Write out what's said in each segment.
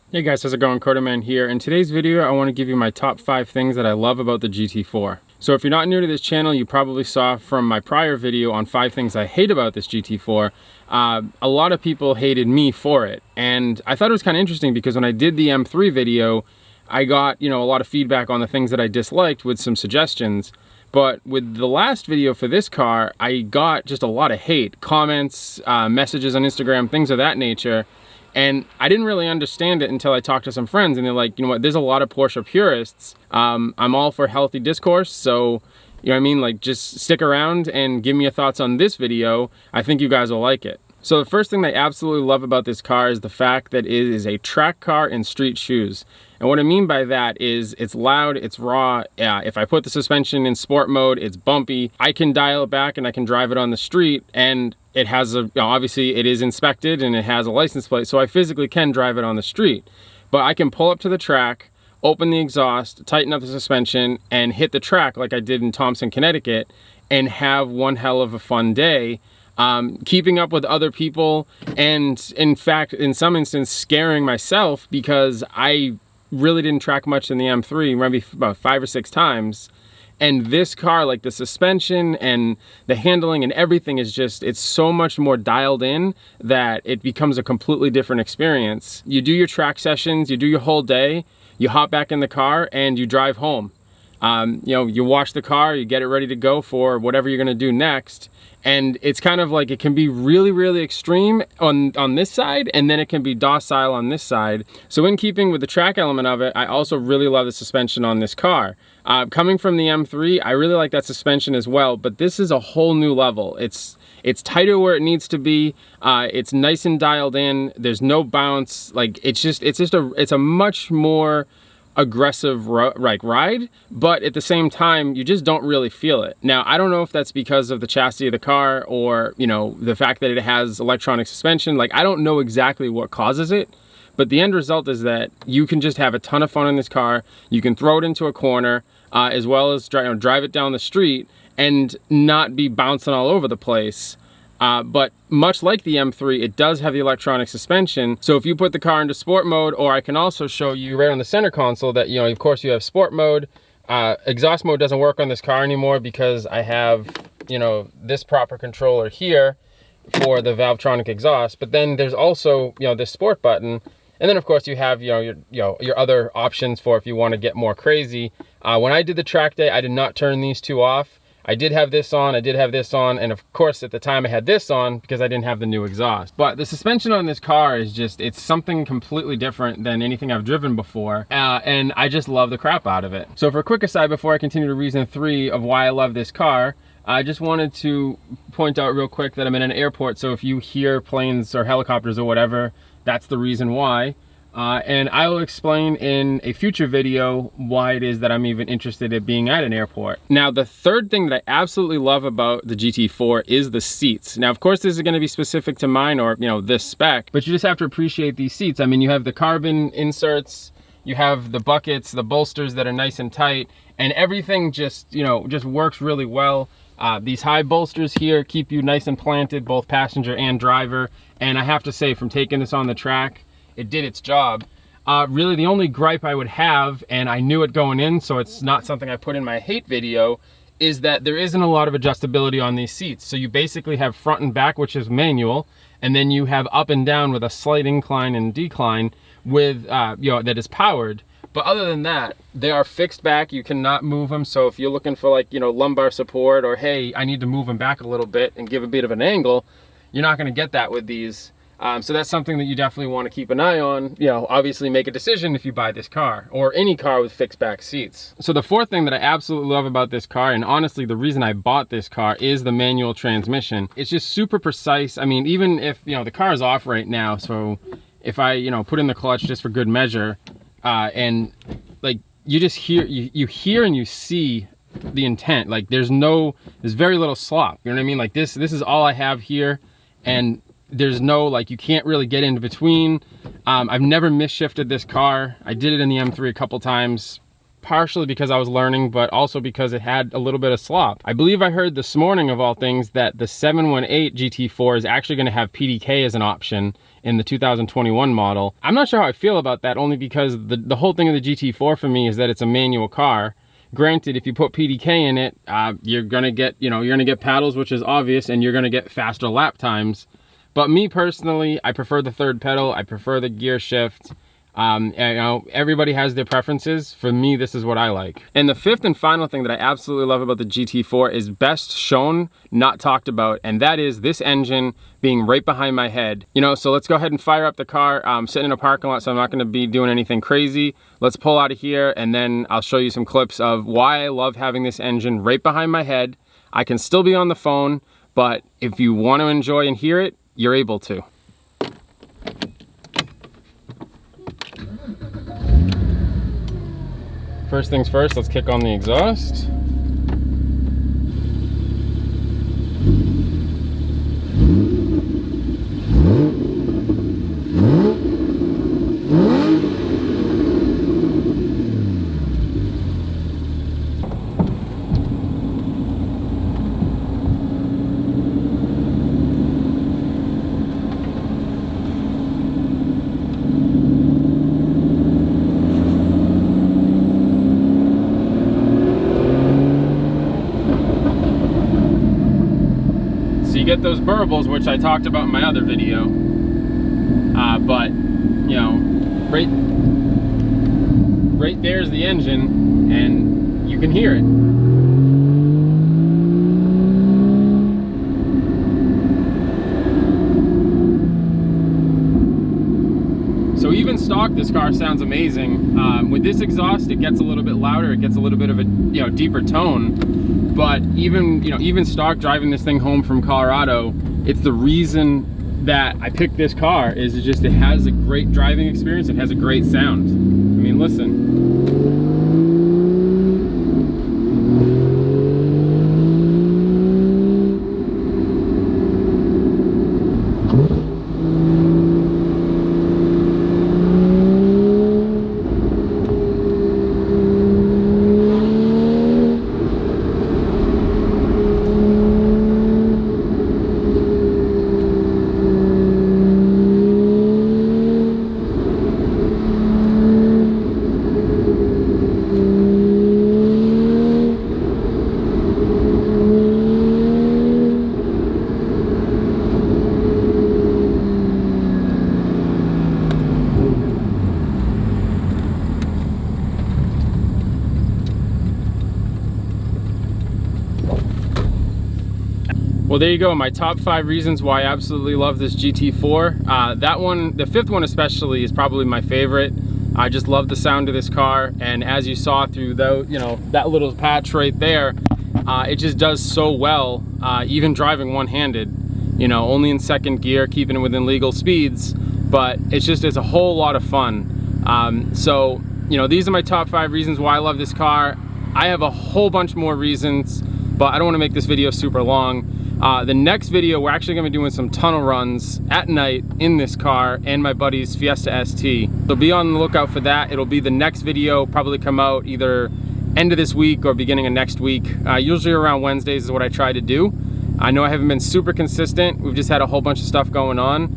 Hey guys, how's it going? CoderMan here. In today's video, I want to give you my top 5 things that I love about the GT4. So if you're not new to this channel, you probably saw from my prior video on 5 things I hate about this GT4. A lot of people hated me for it. And I thought it was kind of interesting because when I did the M3 video, I got, a lot of feedback on the things that I disliked with some suggestions. But with the last video for this car, I got just a lot of hate, comments, messages on Instagram, things of that nature. And I didn't really understand it until I talked to some friends, and they're like, you know what, there's a lot of Porsche purists. I'm all for healthy discourse, so, you know what I mean, like, just stick around and give me your thoughts on this video. I think you guys will like it. So the first thing I absolutely love about this car is the fact that it is a track car in street shoes. And what I mean by that is it's loud, it's raw. If I put the suspension in sport mode, it's bumpy. I can dial it back and I can drive it on the street, and it has obviously it is inspected and it has a license plate, so I physically can drive it on the street. But I can pull up to the track, open the exhaust, tighten up the suspension, and hit the track like I did in Thompson, Connecticut, and have one hell of a fun day. Keeping up with other people, and in fact, in some instances, scaring myself because I really didn't track much in the M3, maybe about 5 or 6 times. And this car, like the suspension and the handling and everything is just, it's so much more dialed in that it becomes a completely different experience. You do your track sessions, you do your whole day, you hop back in the car and you drive home. You wash the car, you get it ready to go for whatever you're gonna do next. And it's kind of like, it can be really, really extreme on this side, and then it can be docile on this side. So in keeping with the track element of it, I also really love the suspension on this car. Coming from the M3, I really like that suspension as well, but this is a whole new level. It's tighter where it needs to be. It's nice and dialed in. There's no bounce. Like, it's a much more aggressive ride, but at the same time you just don't really feel it. Now, I don't know if that's because of the chassis of the car or the fact that it has electronic suspension. Like, I don't know exactly what causes it, but the end result is that you can just have a ton of fun in this car. You can throw it into a corner as well as drive it down the street and not be bouncing all over the place. But much like the M3, it does have the electronic suspension. So if you put the car into sport mode, or I can also show you right on the center console that, of course you have sport mode. Exhaust mode doesn't work on this car anymore because I have, this proper controller here for the Valvetronic exhaust. But then there's also, this sport button. And then of course you have, your other options for if you want to get more crazy. When I did the track day, I did not turn these two off. I did have this on, I did have this on, and of course at the time I had this on because I didn't have the new exhaust. But the suspension on this car is just, it's something completely different than anything I've driven before, and I just love the crap out of it. So for a quick aside before I continue to reason 3 of why I love this car, I just wanted to point out real quick that I'm in an airport, so if you hear planes or helicopters or whatever, that's the reason why. And I will explain in a future video why it is that I'm even interested in being at an airport. Now, the third thing that I absolutely love about the GT4 is the seats. Now, of course, this is going to be specific to mine or, this spec, but you just have to appreciate these seats. I mean, you have the carbon inserts, you have the buckets, the bolsters that are nice and tight, and everything just, just works really well. These high bolsters here keep you nice and planted, both passenger and driver. And I have to say, from taking this on the track, it did its job. Really the only gripe I would have, and I knew it going in, so it's not something I put in my hate video, is that there isn't a lot of adjustability on these seats. So you basically have front and back, which is manual, and then you have up and down with a slight incline and decline with, that is powered. But other than that, they are fixed back. You cannot move them. So if you're looking for like, lumbar support, or hey, I need to move them back a little bit and give a bit of an angle, you're not gonna get that with these. So that's something that you definitely want to keep an eye on. Obviously make a decision if you buy this car or any car with fixed back seats. So the fourth thing that I absolutely love about this car, and honestly the reason I bought this car, is the manual transmission. It's just super precise. I mean, even if the car is off right now, so if I put in the clutch just for good measure, and like you just hear you hear and you see the intent. Like there's very little slop, you know what I mean? Like this is all I have here, and there's no, like, you can't really get in between. I've never misshifted this car. I did it in the M3 a couple times. partially because I was learning, but also because it had a little bit of slop. I believe I heard this morning, of all things, that the 718 GT4 is actually gonna have PDK as an option in the 2021 model. I'm not sure how I feel about that, only because the whole thing of the GT4 for me is that it's a manual car. Granted, if you put PDK in it, you're gonna get, you're gonna get paddles, which is obvious, and you're gonna get faster lap times. But me personally, I prefer the third pedal. I prefer the gear shift. Everybody has their preferences. For me, this is what I like. And the fifth and final thing that I absolutely love about the GT4 is best shown, not talked about, and that is this engine being right behind my head. So let's go ahead and fire up the car. I'm sitting in a parking lot, so I'm not gonna be doing anything crazy. Let's pull out of here, and then I'll show you some clips of why I love having this engine right behind my head. I can still be on the phone, but if you want to enjoy and hear it, you're able to. First things first, let's kick on the exhaust. Get those burbles, which I talked about in my other video, but right there's the engine, and you can hear it. So even stock, this car sounds amazing. With this exhaust, it gets a little bit louder, it gets a little bit of a deeper tone. But even stock, driving this thing home from Colorado, it's the reason that I picked this car, is it has a great driving experience. It has a great sound. I mean, listen. Well, there you go, my top 5 reasons why I absolutely love this GT4. That one, the fifth one especially, is probably my favorite. I just love the sound of this car, and as you saw through that little patch right there, it just does so well, even driving one-handed. Only in second gear, keeping it within legal speeds, but it's a whole lot of fun. So these are my top 5 reasons why I love this car. I have a whole bunch more reasons, but I don't want to make this video super long. The next video, we're actually going to be doing some tunnel runs at night in this car and my buddy's Fiesta ST. So be on the lookout for that. It'll be the next video, probably come out either end of this week or beginning of next week. Usually around Wednesdays is what I try to do. I know I haven't been super consistent. We've just had a whole bunch of stuff going on.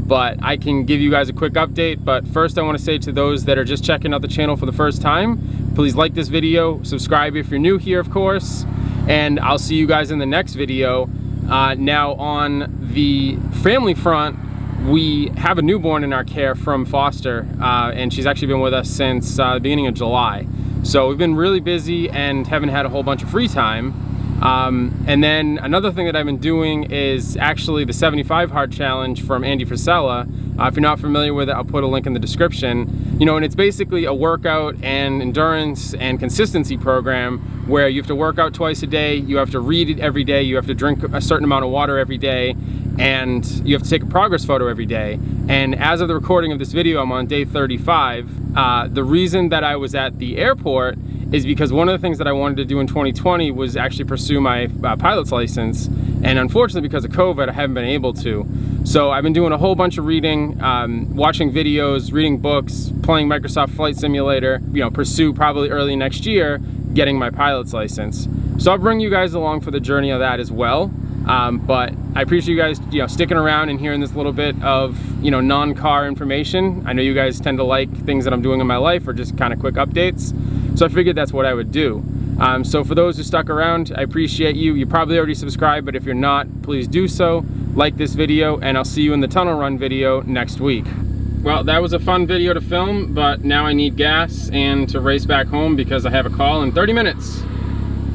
But I can give you guys a quick update. But first I want to say to those that are just checking out the channel for the first time, please like this video, subscribe if you're new here, of course, and I'll see you guys in the next video. Now on the family front, we have a newborn in our care from foster, and she's actually been with us since the beginning of July. So we've been really busy and haven't had a whole bunch of free time. And then another thing that I've been doing is actually the 75 hard challenge from Andy Frisella. If you're not familiar with it, I'll put a link in the description. And it's basically a workout and endurance and consistency program where you have to work out twice a day, you have to read it every day, you have to drink a certain amount of water every day, and you have to take a progress photo every day. And as of the recording of this video, I'm on day 35. The reason that I was at the airport is because one of the things that I wanted to do in 2020 was actually pursue my pilot's license, and unfortunately because of COVID I haven't been able to. So I've been doing a whole bunch of reading, watching videos, reading books, playing Microsoft Flight Simulator, you know, pursue probably early next year getting my pilot's license. So I'll bring you guys along for the journey of that as well. But I appreciate you guys, you know, sticking around and hearing this little bit of, you know, non-car information. I know you guys tend to like things that I'm doing in my life or just kind of quick updates. So I figured that's what I would do. So for those who stuck around, I appreciate you. You probably already subscribed, but if you're not, please do so. Like this video, and I'll see you in the tunnel run video next week. Well, that was a fun video to film, but now I need gas and to race back home because I have a call in 30 minutes.